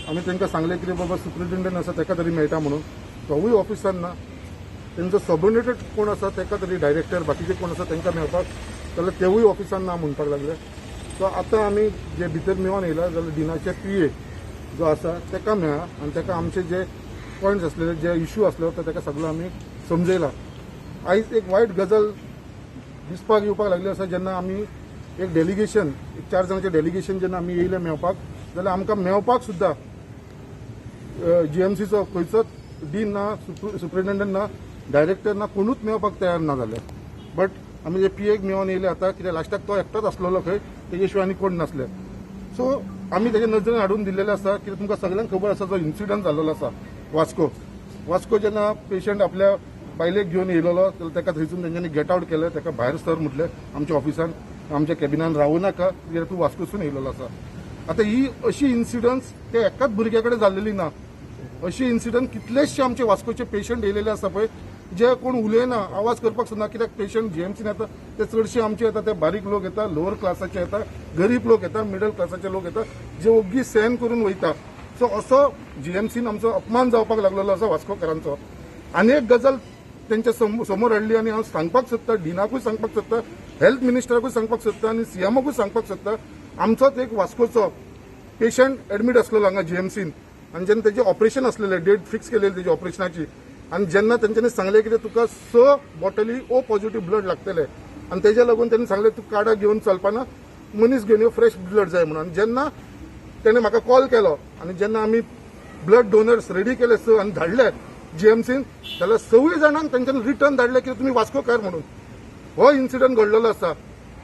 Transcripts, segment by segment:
आमी तांकां सांगलें की बाबा सुप्रिटेंडंट आसा ताका तरी मेळटा म्हणून तोवूय ऑफिसान ना तेंचो सबऑर्डिनेटेड कोण आसा ताका तरी डायरेक्टर बाकीचे कोण आसा तांकां मेळपाक जाल्यार तेवूय ऑफिसान ना म्हणपाक लागले. सो आतां आमी जे भितर मेळोन येयला जाल्यार डिनाचे PA जो आसा ताका मेळ्ळा आनी ताका आमचे जे पॉयंट्स आसलेले जे इश्यू आसलो तो ताका सगळो आमी समजयला. आयज एक वायट गजाल दिसपाक येवपाक लागली आसा जेन्ना आमी एक डेलिगेशन एक 4 जाणांचें डेलिगेशन जेन्ना आमी येयले मेळपाक जाल्यार आमकां मेळपाक सुद्दां GMCचो खंयचोच डीन ना सुप्रिटेंडंट ना डायरेक्टर ना कोणूच मेळपाक तयार ना जाले. बट आमी जे PAक मेळोन येयले आतां कित्याक लास्टाक तो एकटोच आसलेलो खंय तेजे शिवाय आनी कोण नासले. सो आमी तेजे नजरेन हाडून दिल्लेले आसा कित्याक तुमकां सगळ्यांक खबर आसा जो इन्सिडंट जाल्लो आसा वास्को जेन्ना पेशंट आपल्या बायलेक घेवन येयलेलो जाल्यार ताका थंयसून तेंच्यांनी गेट आउट केलें ताका भायर सर म्हटलें आमच्या ऑफिसान आमच्या कॅबिनान रावूं नाका कित्याक तूं वास्कोसून येयलेलो आसा. आतां ही अशी इन्सिडंट्स ते एकाच भुरग्या कडेन जाल्लेली ना. अशी इन्सिडंट कितलेशे आमचे वास्कोचे पेशंट येयलेले आसा पळय जे कोण उलयना आवाज करपाक सुद्दां कित्याक पेशंट GMCन येता ते चडशे आमचे येता ते बारीक लोक येता लोअर क्लासाचे येता गरीब लोक येता मिडल क्लासाचे लोक येता जे ओग्गी सहन करून वयता. सो असो GMCन आमचो अपमान जावपाक लागलेलो आसा वास्कोकारांचो. आनी एक गजाल तेंच्या समोर हाडली आनी हांव सांगपाक सोदतां डिनाकूय सांगपाक सोदतां हेल्थ मिनिस्टराकूय सांगपाक सोदतां आनी CMOकूय सांगपाक सोदतां आमचोच एक वास्कोचो पेशंट एडमीट आसलेलो हांगा GMCन आनी जेन्ना तेजें ऑपरेशन आसलेलें डेट फिक्स केलेली तेजी ऑपरेशनाची आनी जेन्ना तेंच्यांनी सांगलें की तुका 6 बॉटली O पॉझिटिव्ह ब्लड लागतले आनी तेज्या लागून त्यांनी सांगलें तूं कार्डा घेवन चलपाना मनीस घेवन यो फ्रेश ब्लड जाय म्हणून. जेन्ना तेणें म्हाका कॉल केलो आनी जेन्ना आमी ब्लड डोनर्स रेडी केले आनी धाडले GMCन जाल्यार 6 जाणांक तेंच्यांनी रिटर्न धाडले की तुमी वास्कोकार म्हणून. हो इन्सिडंट घडलेलो आसा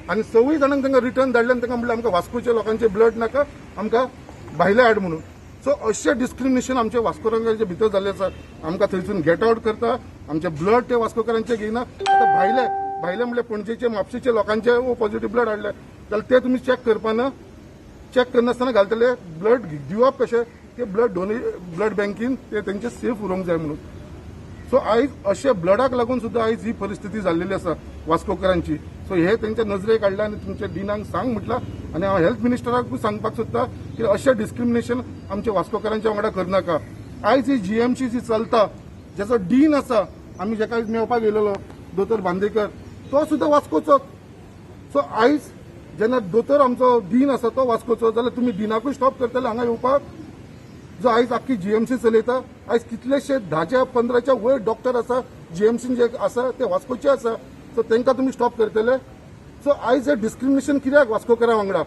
आनी 6 जाणांक तांकां रिटर्न धाडले आनी तांकां म्हणलें आमकां वास्कोच्या लोकांचे ब्लड नाका आमकां भायले हाड म्हणून. सो अशें डिस्क्रिमिनेशन आमच्या वास्कोकारांचे भितर जाल्लें आसा. आमकां थंयसून गेट आउट करता आमचे ब्लड ते वास्कोकारांचे घेयना. आतां भायले म्हणल्यार पणजेचे म्हापशेचे लोकांचे O पॉझिटिव्ह ब्लड हाडले जाल्यार ते तुमी चॅक करपाना चॅक करनासतना घालतले ब्लड दिवप कशें ते ब्लड बँकीन ते तेंचे सेफ उरोवंक जाय म्हणून. सो आयज अशे ब्लडाक लागून सुद्दां आयज ही परिस्थिती जाल्लेली आसा वास्कोकारांची. सो हे तेंच्या नजरेक हाडला आनी तुमच्या डिनांक सांग म्हटलां आनी हांव हेल्थ मिनिस्टराकूय सांगपाक सोदतां की अशें डिस्क्रिमिनेशन आमच्या वास्कोकारांच्या वांगडा करनाका. आयज ही GMC जी चलता जेचो डीन आसा आमी जेका मेळपाक येयलेलो दोतोर बांदेकर तो सुद्दां वास्कोचोच. सो आयज जेन्ना दोतोर आमचो डीन आसा तो वास्कोचो जाल्यार तुमी डिनाकूय स्टॉप करतले हांगा येवपाक. जो आयज आख्खी GMC चलयता आयज कितलेशे 10-15च्या वयर डॉक्टर आसा GMCन जे आसा ते वास्कोचे आसा. सो तांकां तुमी स्टॉप करतले. सो आयज हे डिस्क्रिमिनेशन कित्याक वास्कोकारां वांगडा.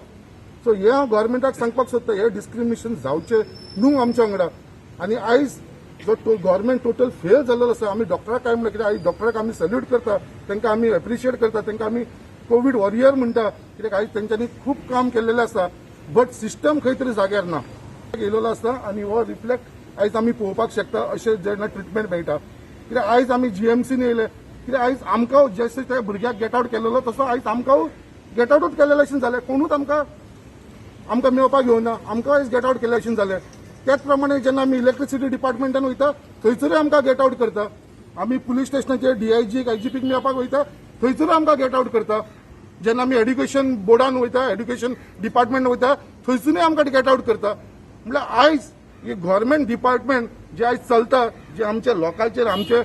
सो हे हांव गव्हर्मेंटाक सांगपाक सोदतां हे डिस्क्रिमिनेशन जावचें न्हू आमच्या वांगडा. आनी आयज जो गव्हर्मेंट टोटल फेल जाल्लो आसा आमी डॉक्टराक काय म्हणटा कित्याक आयज डॉक्टराक आमी सॅल्यूट करता तांकां आमी एप्रिशिएट करता तांकां आमी कोवीड वॉरियर म्हणटा कित्याक आयज तेंच्यांनी खूब काम केल्लेलें आसा. बट सिस्टम खंय तरी जाग्यार ना गेलेलो आसा आनी हो रिफ्लेक्ट आयज आमी पळोवपाक शकता अशें जेन्ना ट्रिटमेंट मेळटा. कित्याक आयज आमी GMCन येयले कित्याक आयज आमकां जशें त्या भुरग्याक गेट आउट केलेलो तसो आयज आमकां गेट आउटूच केलेले अशें जालें. कोणूच आमकां मेळपाक येवना आमकां आयज गेट आउट केले अशें जालें. त्याच प्रमाणे जेन्ना आमी इलेक्ट्रिसिटी डिपार्टमेंटान वयता थंयसरूय आमकां गेट आउट करता. आमी पुलीस स्टेशनाचेर DIG IGPक मेळपाक वयता थंयसरूय आमकां गेट आउट करता. जेन्ना आमी एड्युकेशन बोर्डान वयता एड्युकेशन डिपार्टमेंट वयता थंयसरूय आमकां गेट आउट करता. म्हळ्यार आयज हे गव्हर्मेंट डिपार्टमेंट जे आयज चलता जे आमच्या लोकांचेर आमचे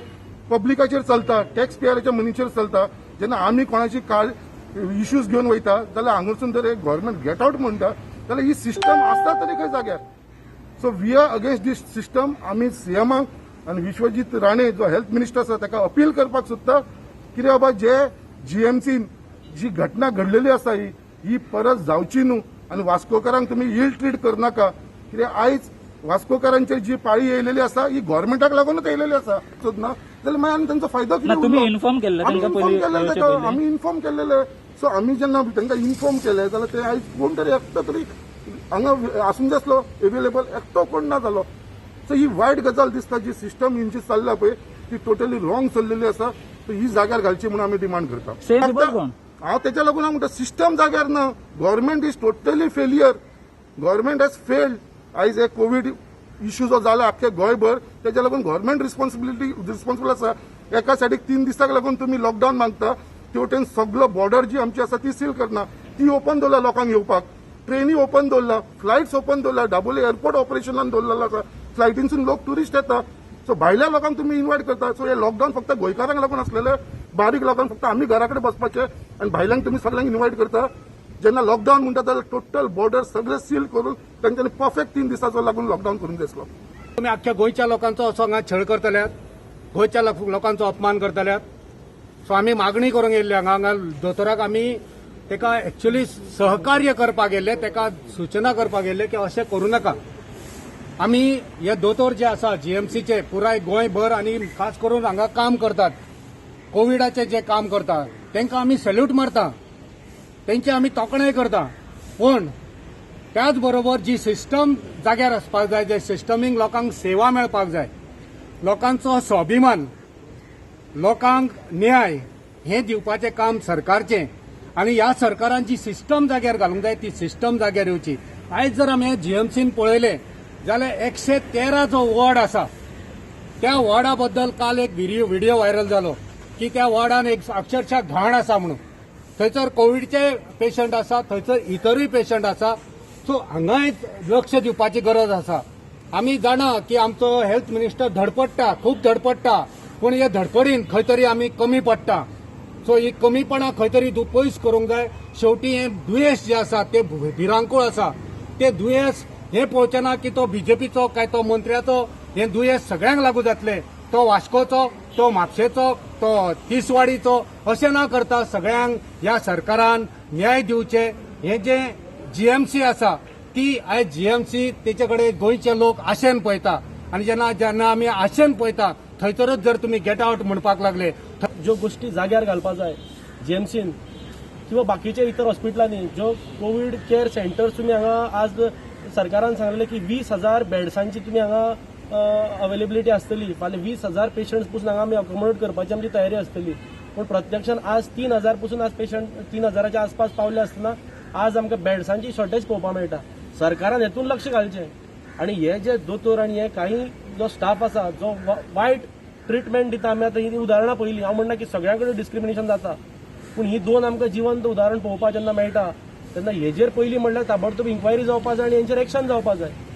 पब्लिकाचेर चलता टॅक्स पेयराच्या मनीचेर चलता जेन्ना आमी कोणाची इश्यूज घेवन वयता जाल्यार हांगासून जर एक गव्हर्मेंट गेट आउट म्हणटा जाल्यार ही सिस्टम आसता तरी खंय जाग्यार. So we are against this system. आमी CMाक आनी विश्वजीत राणे जो हेल्थ मिनिस्टर आसा ताका अपील करपाक सोदता कितें बाबा जे GMCन जी घटना घडलेली आसा ही परत जावची न्हू आनी वास्कोकारांक तुमी इल ट्रीट करनाका. कित्याक आयज वास्कोकारांचेर जी पाळी येयलेली आसा ही गव्हर्मेंटाक लागूनच येयलेली आसा. ना जाल्यार मागीर आनी तांचो फायदो कितें तुम्ही इन्फॉर्म केल्ले आमी इन्फॉर्म केलेले. सो आमी जेन्ना तांकां इन्फॉर्म केले जाल्यार ते आयज कोण तरी एकटो तरी हांगा आसूंक जाय आसलो एवेलेबल एकटो कोण ना जालो. सो ही वायट गजाल दिसता जी सिस्टम हिंची चल्ला पळय ती टोटली रॉंग चल्लेली आसा. सो ही जाग्यार घालची म्हणून आमी डिमांड करता. हांव तेच्या लागून हांव म्हणटा सिस्टम जाग्यार ना. Government is totally failure. Government has failed. आयज हे कोवीड इश्यू जो जाला आख्खे गोंयभर तेच्या लागून गव्हर्मेंट रिस्पॉन्सिबल आसा. एका सायडीक 3 दिसाक लागून तुमी लॉकडावन मागता ते वटेन सगळो बॉर्डर जी आमची आसा ती सील करना ती ओपन दवरला लोकांक येवपाक. ट्रेनी ओपन दवरला, फ्लायट्स ओपन दवरला, दाबोळे एअरपोर्ट ऑपरेशनान दवरलेलो आसा, फ्लायटींसून लोक टुरिस्ट येता. सो भायल्या लोकांक तुम्ही इन्व्हाइट करता. सो हे लॉकडाऊन फक्त गोंयकारांक लागून असलेले, बारीक लोकांक फक्त आम्ही घराकडे बसपाचे आणि भायल्यांक तुम्ही सगळ्यांक इन्व्हाइट करता. जेन्ना लॉकडाऊन म्हणटा जाल्यार टोटल बॉर्डर सगळे सील करून तांच्यांनी परफेक्ट 3 दिसाचो लागून लॉकडाऊन करून दिसलो. तुम्ही अख्ख्या गोंयच्या लोकांचो असो हांगा छळ करतल्यात, गोंयच्या लोकांचो अपमान करतल्यात. सो आमी मागणी करूंक येयल्ले हांगा दोतोराक आमी तेका एक्चुअली सहकार्य करपाक गेल्ले, तेका सूचना करपाक गेल्ले की अशें करूं नाका. आमी हे दोतोर जे आसा जीएमसीचे पुराय गोंयभर आनी खास करून हांगा काम करतात, कोविडाचे जे काम करतात तांकां आमी सॅल्यूट मारता, तेंची आमी तोखणाय करता. पूण त्याच बरोबर जी सिस्टम जाग्यार आसपाक जाय, जे सिस्टमीक लोकांक सेवा मेळपाक जाय, लोकांचो स्वाभिमान, लोकांक न्याय हे दिवपाचें काम सरकारचें. आनी ह्या सरकारान जी सिस्टम जाग्यार घालूंक जाय ती सिस्टम जाग्यार येवची. आयज जर आमी जीएमसीन पळयलें जाल्यार 113 जो वॉर्ड आसा त्या वॉर्डा बद्दल काल एक व्हिडिओ व्हायरल जालो की त्या वॉर्डान एक अक्षरशः घाण आसा म्हणून. थंयसर कोविडचे पेशंट आसा, थंयसर इतरूय पेशंट आसा. सो हांगाय लक्ष दिवपाची गरज आसा. आमी जाणा की आमचो हेल्थ मिनिस्टर धडपडटा, खूब धडपडटा, पूण हे धडपडीन खंय तरी आमी कमी पडटा. सो ही कमीपणां खंय तरी पयस करूंक जाय. शेवटी हे दुयेंस जे आसा ते भिरांकूळ आसा. ते दुयेंस हे पळोवचेना की तो बीजेपीचो काय तो मंत्र्याचो. हे दुयेंस सगळ्यांक लागू जातले. तो वास्कोचो, तो म्हापशेचो, तो तिसवाडीचो अशें ना करता सगळ्यांक ह्या सरकारान न्याय दिवचे. हे जे जीएमसी आसा ती आयज जीएमसी तेचे कडेन गोंयचे लोक आशेन पळयता. आनी जेन्ना आमी आशेन पळयता थंयसरच जर तुम्ही गेट आउट म्हणपाक लागले, ज्यो गोष्टी जाग्यार घालपा जाय जीएमसीन किंवा बाकीच्या इतर हॉस्पिटलांनी, ज्यो कोविड केअर सेंटर्स तुम्ही हांगा आज सरकारान सांगलेले की 20,000 बेड्सांची तुम्ही हांगा अवेलेबिलिटी आसतली. फाल्यां 20,000 पेशंट्स पासून हांगा आमी अकोमोडेट करपाची आमची तयारी आसतली. पूण प्रत्यक्षान आज 3,000 पासून आज पेशंट 3,000च्या आसपास पावले आसतना आज आमकां बेड्सांची शॉर्टेज पळोवपाक मेळटा. सरकारान हेतून लक्ष घालचें. आनी हे जे दोतोर आनी हे काही जो स्टाफ आसा जो वायट ट्रिटमेंट दिता, आमी आतां ही उदाहरणां पळयलीं. हांव म्हणना की सगळ्यां कडेन डिस्क्रिमिनेशन जाता, पूण ही 2 आमकां जिवंत उदाहरण पळोवपाक जेन्ना मेळटा तेन्ना हेजेर पयलीं म्हणल्यार ताबडतोब इन्क्वायरी जावपा जाय आनी हेंचेर एक्शन जावपा जाय.